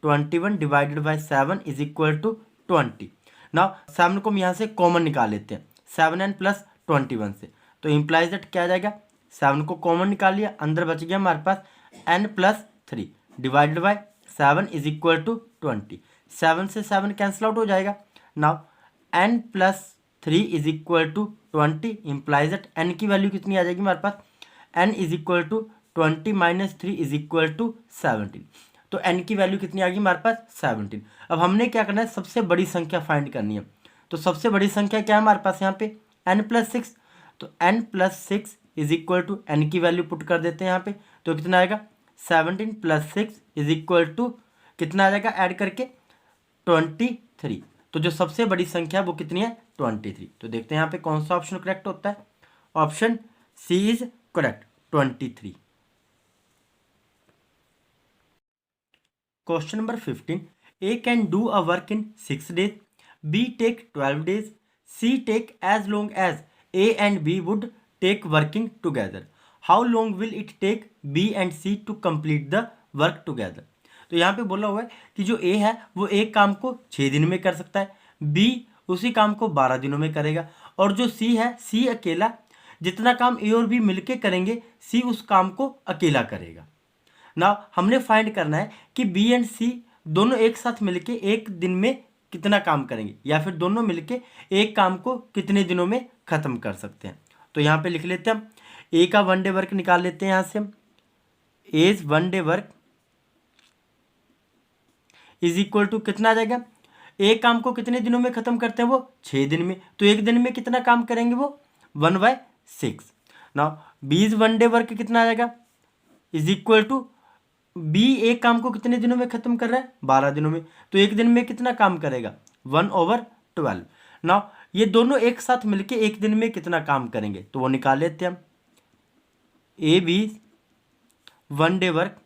21 divided by 7 is equal to 20। Now 7 को हम यहाँ से कॉमन निकाल लेते हैं 7n प्लस 21 से, तो इम्प्लाइज दैट क्या आ जाएगा, 7 को कॉमन निकाल लिया, अंदर बच गया हमारे पास n+3 divided by 7 is equal to 20, 7 से 7 कैंसिल आउट हो जाएगा। Now n+3 is equal to 20 implies that n की वैल्यू कितनी आ जाएगी हमारे पास, n is equal to 20 minus 3 is equal to 17, तो n की वैल्यू कितनी आ गई हमारे पास 17। अब हमने क्या करना है, सबसे बड़ी संख्या फाइंड करनी है। तो सबसे बड़ी संख्या क्या है हमारे पास यहाँ पे n+6, तो n+6 is equal to n की वैल्यू पुट कर देते हैं यहाँ पे, तो कितना आएगा 17 + 6 इज इक्वल टू कितना आ जाएगा ऐड करके 23। तो जो सबसे बड़ी संख्या वो कितनी है 23। तो देखते हैं यहाँ पे कौन सा ऑप्शन करेक्ट होता है। Option C is correct, 23। Question number 15, A can do a work in 6 days, B take 12 days, C take as long as A and B would take working together. How long will it take B and C to complete the work together? तो यहाँ पे बोला हुआ है कि जो A है वो एक काम को 6 दिन में कर सकता है, B उसी काम को 12 दिनों में करेगा, और जो C है, C अकेला जितना काम A और B मिलके करेंगे C उस काम को अकेला करेगा। ना हमने फाइंड करना है कि B एंड C दोनों एक साथ मिलके एक दिन में कितना काम करेंगे, या फिर दोनों मिलके एक काम को कितने दिनों में ख़त्म कर सकते हैं। तो यहाँ पे लिख लेते हैं हम A का 1 डे वर्क निकाल लेते हैं यहाँ से हम, A's 1 day work is equal to कितना आ जाएगा, एक काम को कितने दिनों में ख़त्म करते हैं वो 6 दिन में, तो एक दिन में कितना काम करेंगे वो 1/6। नाउ B 1 डे वर्क कितना आ जाएगा इज इक्वल टू B एक काम को कितने दिनों में खत्म कर रहा है 12 दिनों में, तो एक दिन में कितना काम करेगा 1/12। नाउ ये दोनों एक साथ मिलके एक दिन में कितना काम करेंगे, तो वो निकाल लेते हैं हम। A B 1 day work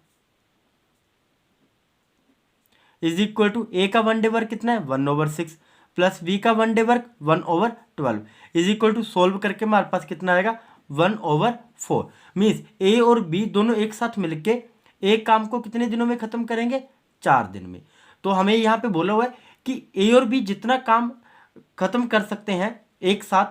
is equal to A का 1 डे वर्क कितना है 1/6 प्लस बी का 1 day work 1/12 is equal to solve करके हमारे पास कितना आएगा 1/4। मीन्स ए और बी दोनों एक साथ मिलके एक काम को कितने दिनों में ख़त्म करेंगे 4 दिन में। तो हमें यहाँ पे बोला हुआ है कि ए और बी जितना काम ख़त्म कर सकते हैं एक साथ,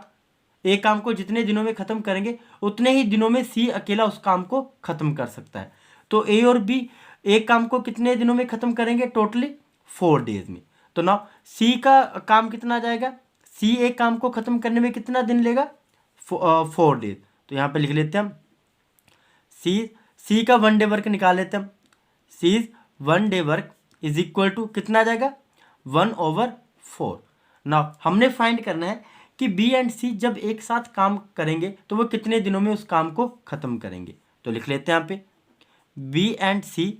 एक काम को जितने दिनों में ख़त्म करेंगे उतने ही दिनों में सी अकेला उस काम को ख़त्म कर सकता है। तो ए और बी एक काम को कितने दिनों में ख़त्म करेंगे टोटली 4 डेज में। तो ना सी का काम कितना आ जाएगा, सी एक काम को ख़त्म करने में कितना दिन लेगा 4 डेज। तो यहाँ पे लिख लेते हैं हम सी का 1 डे वर्क निकाल लेते हैं हम, C 1 day work is equal to कितना आ जाएगा 1/4। नाउ हमने फाइंड करना है कि बी एंड सी जब एक साथ काम करेंगे तो वो कितने दिनों में उस काम को खत्म करेंगे। तो लिख लेते हैं यहाँ पे बी एंड सी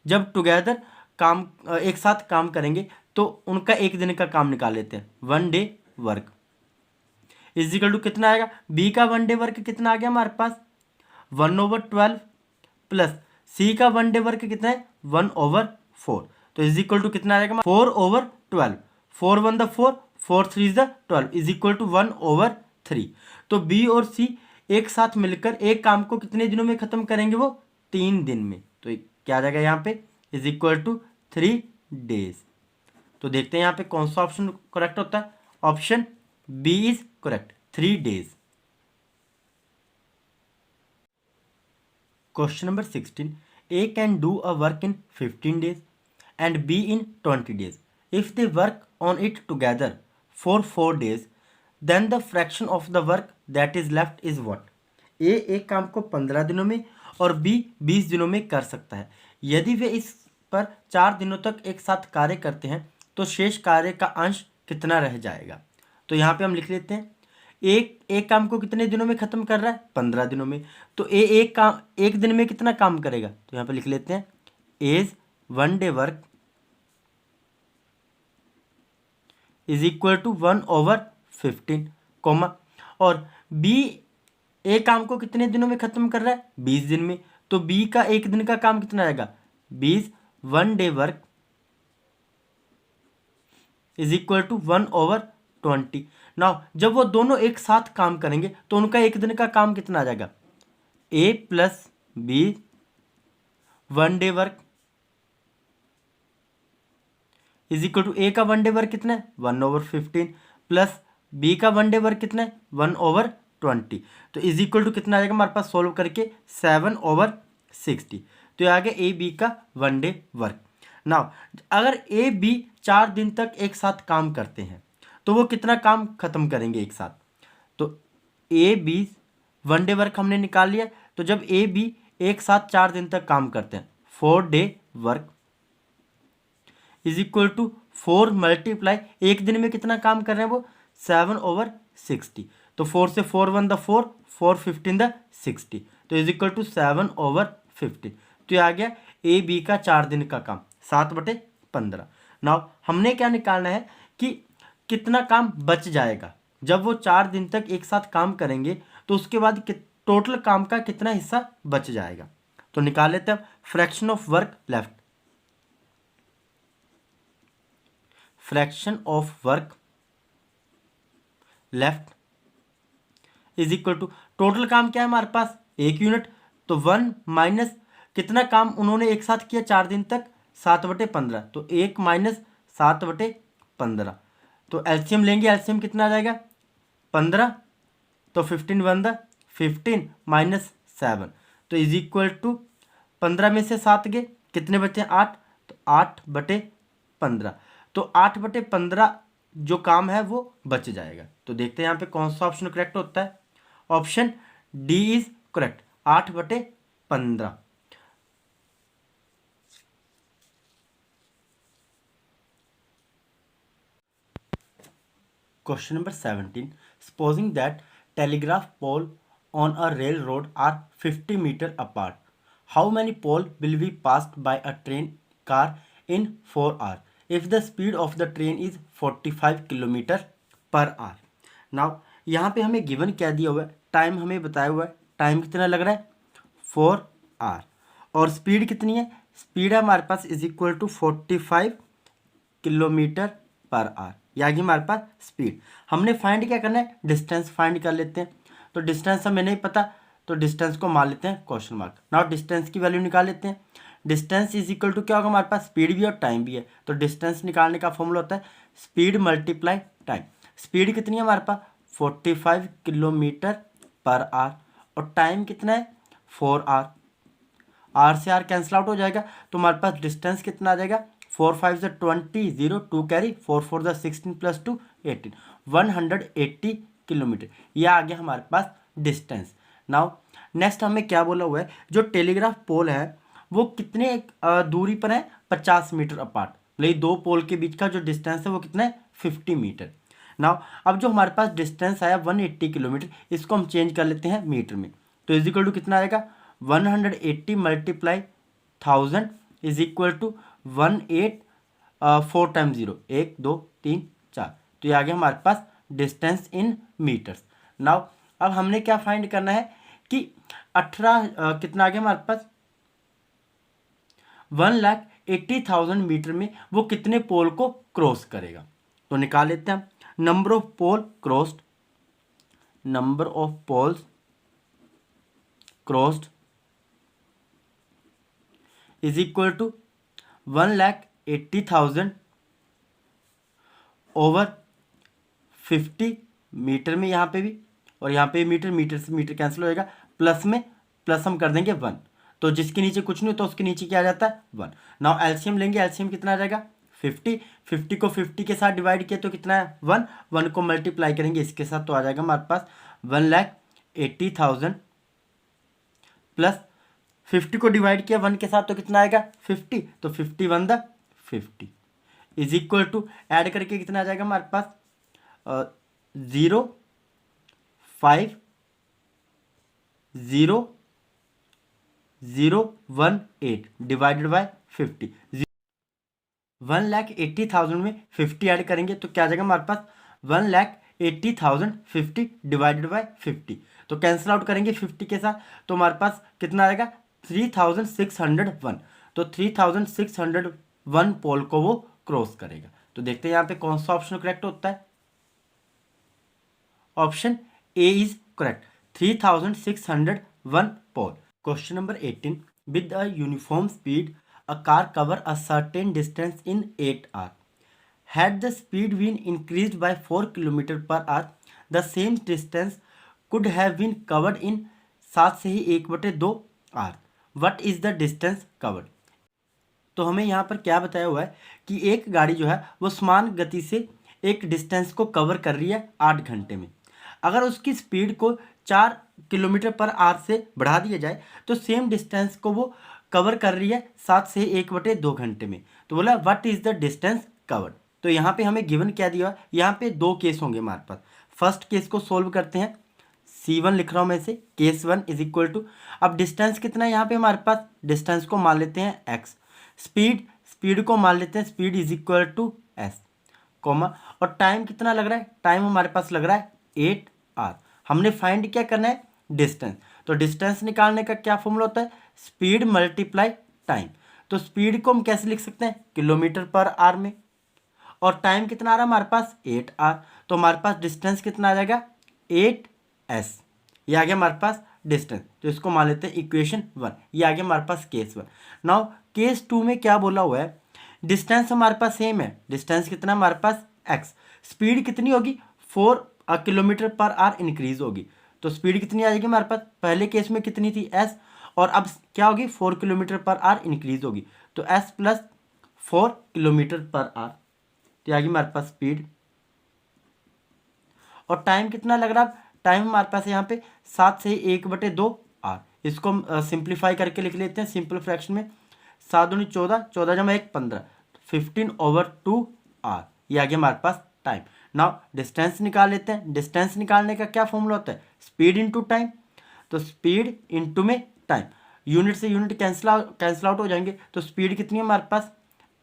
जब टुगेदर काम एक साथ काम करेंगे तो उनका एक दिन का काम निकाल लेते हैं 1 day work is equal to कितना आएगा। बी का 1 डे वर्क कितना आ गया हमारे पास 1/12 प्लस सी का 1 डे वर्क कितना है 1/4। तो इज इक्वल टू कितना आ जाएगा 4/12। 4 1 द 4 4 3 द 12 इज इक्वल टू 1/3। तो बी और सी एक साथ मिलकर एक काम को कितने दिनों में खत्म करेंगे वो 3 दिन में। तो क्या आ जाएगा यहाँ पे इज इक्वल टू 3 डेज। तो देखते हैं यहाँ पे कौन सा ऑप्शन करेक्ट होता है। Option B is correct 3 days. Question number 16 A can do a work in 15 days and B in 20 days. If they work on it together for 4 days, then the fraction of the work that is left is what? A एक काम को 15 दिनों में और B 20 दिनों में कर सकता है। यदि वे इस पर 4 दिनों तक एक साथ कार्य करते हैं तो शेष कार्य का अंश कितना रह जाएगा। तो यहाँ पे हम लिख लेते हैं एक काम को कितने दिनों में खत्म कर रहा है 15 दिनों में। तो एक दिन में कितना काम करेगा। तो यहाँ पे लिख लेते हैं A's 1 day work is equal to 1/15 comma और बी ए काम को कितने दिनों में खत्म कर रहा है 20 दिन में। तो बी का एक दिन का काम कितना आएगा 20 1 day work is equal to 1/20। Now जब वो दोनों एक साथ काम करेंगे तो उनका एक दिन का काम कितना आ जाएगा A plus B 1 day work is equal to A का 1 डे वर्क कितना है 1/15 प्लस बी का 1 डे वर्क कितना है 1/20। तो इज इक्वल टू कितना आ जाएगा हमारे पास सोल्व करके 7/60। तो ये आ गया ए बी का 1 डे वर्क। नाउ अगर ए बी 4 दिन तक एक साथ काम करते हैं तो वो कितना काम खत्म करेंगे एक साथ। तो ए बी 1 डे वर्क हमने निकाल लिया। तो जब ए बी एक साथ 4 दिन तक काम करते हैं 4 day work is equal to 4 multiply एक दिन में कितना काम कर रहे हैं वो 7/60। तो 4 से 4 1 द 4 4 15 द 60। तो इज इक्वल टू 7/15। तो ये आ गया ए बी का 4 दिन का काम 7/15। नाउ हमने क्या निकालना है कि कितना काम बच जाएगा जब वो 4 दिन तक एक साथ काम करेंगे तो उसके बाद टोटल काम का कितना हिस्सा बच जाएगा। तो निकाल लेते हैं fraction of work left. Fraction of work left is equal to total काम क्या है हमारे पास 1 यूनिट। तो 1 माइनस कितना काम उन्होंने एक साथ किया 4 दिन तक 7/15। तो 1 माइनस 7/15। तो एलसीएम लेंगे एलसीएम कितना आ जाएगा 15। तो 15 1 द 15 माइनस 7। तो इज इक्वल टू 15 में से 7 गए कितने बचे 8। तो 8/15। तो 8/15 जो काम है वो बच जाएगा। तो देखते हैं यहाँ पे कौन सा ऑप्शन करेक्ट होता है। Option D is correct 8/15। Question number 17. Supposing that telegraph pole on a railroad are 50 meter apart, how many poles will be passed by a train car in 4 hours if the speed of the train is 45 kilometer per hour? Now यहाँ पे हमें given क्या दिया हुआ है time हमें बताया हुआ है टाइम कितना लग रहा है 4 आवर और स्पीड कितनी है स्पीड है हमारे पास is equal to 45 kilometer per hour. या कि हमारे पास स्पीड हमने फाइंड क्या करना है डिस्टेंस फाइंड कर लेते हैं। तो डिस्टेंस हमें नहीं पता तो डिस्टेंस को मान लेते हैं क्वेश्चन मार्क। नाउ डिस्टेंस की वैल्यू निकाल लेते हैं। डिस्टेंस इज इक्वल टू क्या होगा हमारे पास स्पीड भी और टाइम भी है। तो डिस्टेंस निकालने का फॉर्मूला होता है स्पीड मल्टीप्लाई टाइम। स्पीड कितनी है हमारे पास 45 किलोमीटर पर आवर और टाइम कितना है 4 आवर। आर से आर कैंसिल आउट हो जाएगा तो हमारे पास डिस्टेंस कितना आ जाएगा 4 5 से 20 0 2 कैरी 4 4 द 16 प्लस 2 18 180 किलोमीटर। यह आ गया हमारे पास डिस्टेंस। नाउ नेक्स्ट हमें क्या बोला हुआ है जो टेलीग्राफ पोल है वो कितने दूरी पर है, 50 मीटर अपार्ट, मतलब दो पोल के बीच का जो डिस्टेंस है वो कितना है, 50 मीटर। नाउ अब जो हमारे पास डिस्टेंस आया 180 किलोमीटर, इसको हम चेंज कर लेते हैं मीटर में। तो इज इक्वल टू कितना आएगा, 180 multiply 1000 is equal to 4 time 0, 1 2 3 4। तो ये आ गया हमारे पास डिस्टेंस इन मीटर्स। नाउ अब हमने क्या फाइंड करना है कि 18 कितना आ गया हमारे पास, 1,80,000 मीटर में वो कितने पोल को क्रॉस करेगा। तो निकाल लेते हैं, number of pole crossed, number of poles crossed is equal to 1,80,000 over 50 meter में, यहाँ पे भी और यहाँ पे मीटर, मीटर से मीटर कैंसिल हो जाएगा, प्लस में प्लस हम कर देंगे 1, तो जिसके नीचे कुछ नहीं तो उसके नीचे क्या आ जाता है 1। नाउ एलसीएम लेंगे, एलसीएम कितना आ जाएगा 50, 50 को 50 के साथ डिवाइड किया तो कितना है 1, 1 को मल्टीप्लाई करेंगे इसके साथ तो आ जाएगा हमारे पास 1,80,000 प्लस 50 को डिवाइड किया 1 के साथ तो कितना आएगा 50, तो 51 द 50 इज इक्वल टू ऐड करके कितना आ जाएगा हमारे पास 0,5,0,018 डिवाइडेड बाय 50। 1,80,000 में 50 ऐड करेंगे तो क्या आ जाएगा हमारे पास 1,80,050 डिवाइडेड बाय 50। तो कैंसिल आउट करेंगे 50 के साथ तो हमारे पास कितना आएगा 3,601। तो 3,601 पोल को वो क्रॉस करेगा। तो देखते हैं यहाँ पे कौन सा ऑप्शन करेक्ट होता है। Option A is correct, 3,601 pole. Question number 18, with a uniform speed a car cover a certain distance in 8 hours. Had the speed been increased by 4 km per hour, the same distance could have been covered in 7 से ही 1/2 our. What is the distance covered? तो हमें यहाँ पर क्या बताया हुआ है कि एक गाड़ी जो है वो समान गति से एक डिस्टेंस को कवर कर रही है 8 घंटे में। अगर उसकी स्पीड को 4 किलोमीटर पर आवर से बढ़ा दिया जाए तो सेम डिस्टेंस को वो कवर कर रही है 7 से 1/2 घंटे में। तो बोला what is the distance covered. तो यहाँ पे हमें गिवन क्या दिया, यहाँ पे 2 केस होंगे हमारे पास। फर्स्ट केस को सोल्व करते हैं, C1 लिख रहा हूँ मैं से, केस 1 इज इक्वल टू, अब डिस्टेंस कितना है यहाँ पे हमारे पास, डिस्टेंस को मान लेते हैं x, स्पीड को मान लेते हैं speed is equal to s, comma, और टाइम कितना लग रहा है, टाइम हमारे पास लग रहा है 8 आवर। हमने फाइंड क्या करना है, डिस्टेंस। तो डिस्टेंस निकालने का क्या फॉर्मूला होता है, स्पीड मल्टीप्लाई टाइम। तो स्पीड को हम कैसे लिख सकते हैं, किलोमीटर पर आवर में, और टाइम कितना आ रहा है हमारे पास 8 आवर। तो हमारे पास डिस्टेंस कितना आ जाएगा 8s, ये आ गया हमारे पास डिस्टेंस। तो इसको मान लेते हैं इक्वेशन 1, ये आ गया हमारे पास केस 1। नाउ केस 2 में क्या बोला हुआ है, डिस्टेंस हमारे पास सेम है, डिस्टेंस कितना हमारे पास x, स्पीड कितनी होगी 4 किलोमीटर पर आवर इंक्रीज होगी। तो स्पीड कितनी आ जाएगी हमारे पास, पहले केस में कितनी थी s, और अब क्या होगी 4 किलोमीटर पर आवर इंक्रीज होगी, तो s plus 4 kilometre per our, तो आ गई हमारे पास स्पीड। और टाइम कितना लग रहा है, टाइम हमारे पास यहाँ पे 7 से 1/2 आवर। इसको हम सिंप्लीफाई करके लिख लेते हैं सिंपल फ्रैक्शन में, 7 दूनी 14, 14 जमा 1 15, 15/2 आवर, ये आ गया हमारे पास टाइम। नाउ डिस्टेंस निकाल लेते हैं। डिस्टेंस निकालने का क्या फॉर्मूला होता है, स्पीड इंटू टाइम। तो स्पीड इंटू में टाइम, यूनिट से यूनिट कैंसिल आउट हो जाएंगे। तो स्पीड कितनी है हमारे पास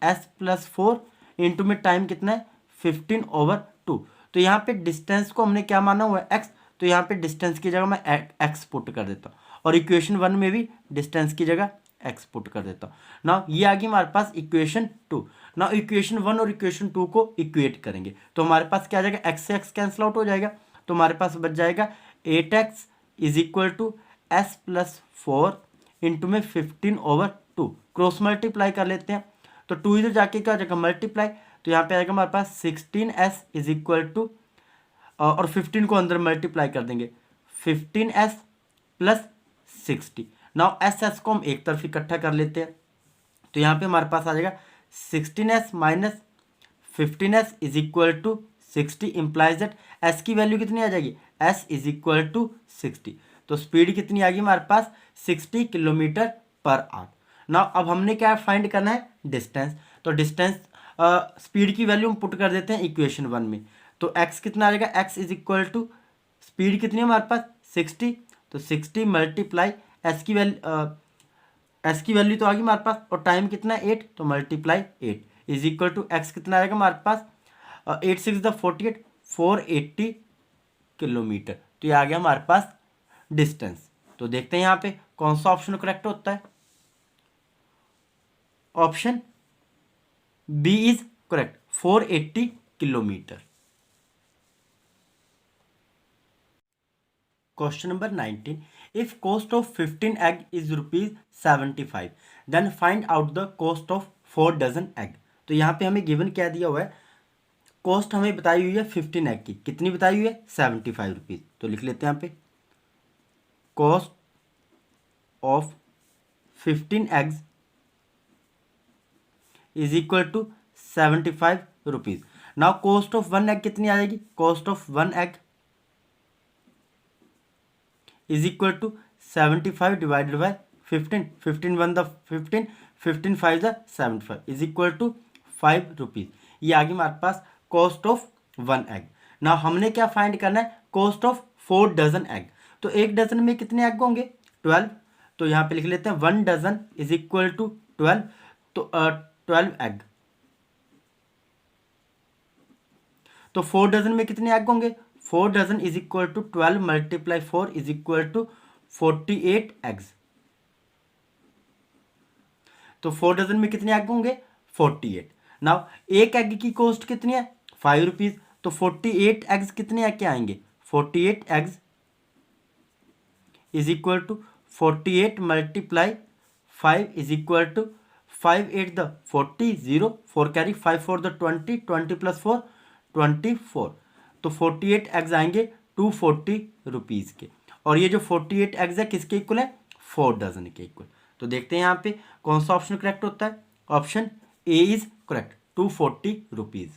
s प्लस 4 इंटू में टाइम कितना है 15/2। तो यहाँ पे डिस्टेंस को हमने क्या माना हुआ है x, तो यहाँ पे डिस्टेंस की जगह मैं x पुट कर देता हूँ, और इक्वेशन 1 में भी डिस्टेंस की जगह x पुट कर देता हूँ। ना ये आ गई हमारे पास इक्वेशन 2। ना इक्वेशन 1 और इक्वेशन 2 को इक्वेट करेंगे तो हमारे पास क्या आ जाएगा, x से x कैंसिल आउट हो जाएगा, तो हमारे पास बच जाएगा 8x is equal to s plus 4 into में 15/2। क्रॉस मल्टीप्लाई कर लेते हैं, तो 2 इधर जाके क्या हो जाएगा मल्टीप्लाई, तो यहाँ पे आएगा हमारे पास 16s इज इक्वल टू, और 15 को अंदर मल्टीप्लाई कर देंगे 15s प्लस 60। नाउ एस को हम एक तरफ इकट्ठा कर लेते हैं, तो यहाँ पे हमारे पास आ जाएगा 16s minus 15s is equal to 60, implies that s की वैल्यू कितनी आ जाएगी, s इज इक्वल टू 60। तो स्पीड कितनी आ गई हमारे पास 60 किलोमीटर पर आवर। ना अब हमने क्या फाइंड करना है, डिस्टेंस। तो डिस्टेंस स्पीड की वैल्यू हम पुट कर देते हैं इक्वेशन 1 में। तो x कितना आ जाएगा, x is equal to speed कितनी है हमारे पास 60, तो 60 मल्टीप्लाई एस की वैल्यू तो आ गई हमारे पास, और टाइम कितना है 8, तो multiply 8 is equal to x कितना आएगा हमारे पास 8 6 द 48 480 किलोमीटर। तो ये आ गया हमारे पास डिस्टेंस। तो देखते हैं यहाँ पे कौन सा ऑप्शन करेक्ट होता है। Option B is correct, 480 kilometer. Question number 19, if cost of 15 egg is ₹75, then find out the cost of 4 dozen egg. तो यहाँ पे हमें गिवन क्या दिया हुआ है, कॉस्ट हमें बताई हुई है 15 एग की, कितनी बताई हुई है ₹75। तो लिख लेते हैं यहाँ पे cost of 15 eggs is equal to ₹75। Now cost of 1 egg कितनी आ जाएगी, cost of 1 egg is equal to 75 divided by 15, 15 1 द 15, 15 5 द 75 इज इक्वल टू ₹5। ये आ गई हमारे पास कॉस्ट ऑफ 1 एग। ना हमने क्या फाइंड करना है, कॉस्ट ऑफ 4 डजन एग। तो एक डजन में कितने एग होंगे 12, तो यहाँ पे लिख लेते हैं 1 डजन इज इक्वल टू 12, तो 12 एग। तो 4 डजन में कितने एग होंगे, 4 dozen is equal to 12 multiply 4 is equal to 48 eggs. तो 4 डजन में कितने एग होंगे 48। नाउ एक एग की कॉस्ट कितनी है ₹5, तो 48 एग्स कितने एग के आएंगे, 48 eggs is equal to 48 multiply 5 is equal to 5 8 द 40 0 4 कैरी 5 4 द 20 20 प्लस 4 24। तो 48 एग्स आएंगे ₹240 के, और ये जो 48 एग्स है किसके इक्वल है, 4 डजन के इक्वल। तो देखते हैं यहाँ पे कौन सा ऑप्शन करेक्ट होता है। Option A is correct, ₹240।